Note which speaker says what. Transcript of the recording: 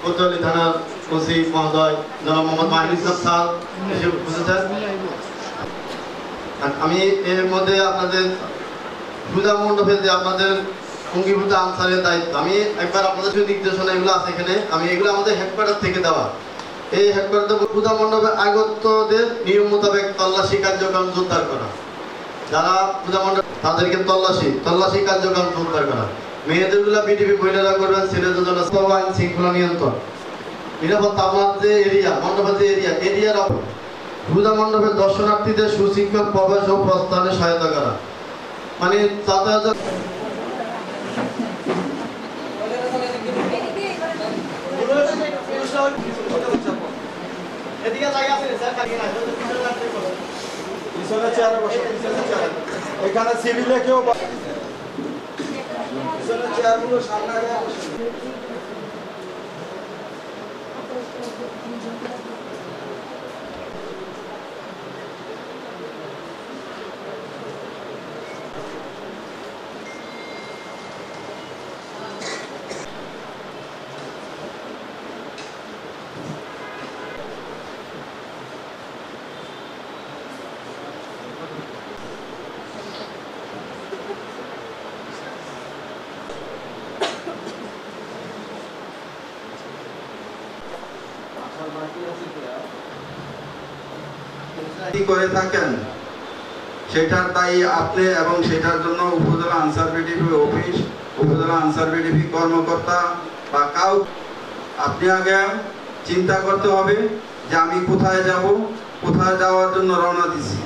Speaker 1: কোতোয়ালি থানার ওসি মহোদয় জনাব মোহাম্মদ মাহিনুল ইসলাম স্যার এসে বুঝেছেন। আমি এর মধ্যে আপনাদের পূজা মণ্ডপে যে আপনাদের অঙ্গীভূত আনসারের দায়িত্ব, আমি একবার আপনাদের যে নির্দেশনা এগুলো আছে এখানে, আমি এগুলো আমাদের হেডকোয়ার্টার থেকে দেওয়া। এই হেডকোয়ার্টার পূজা মণ্ডপে আগতদের নিয়ম মোতাবেক তল্লাশি কার্যক্রম জোরদার করা, যারা পূজা মণ্ডপ তাদেরকে তল্লাশি কার্যক্রম জোরদার করা। মেয়েদেরগুলা বিটিভি মহিলারা করবেন, ছেলেদের জন্য আইন শৃঙ্খলা নিয়ন্ত্রণ, নিরাপত্তা। আপনার যে এরিয়া মণ্ডপের যে এরিয়ার পূজা মণ্ডপের দর্শনার্থীদের সুশৃঙ্খল প্রবেশ ও প্রস্থানে সহায়তা করা, মানে যাতায়াত।
Speaker 2: এখানে সিভিলে কেউ চেয়ারগুলো সামনে করে থাকেন সেটার দায়ী আপনি, এবং সেটার জন্য উপজেলা আনসার বিডিপি অফিস, উপজেলা আনসার বিডিপি কর্মকর্তা বা কাউ, আপনি আগে চিন্তা করতে হবে যে আমি কোথায় যাব, কোথায় যাওয়ার জন্য রওনা দিছি।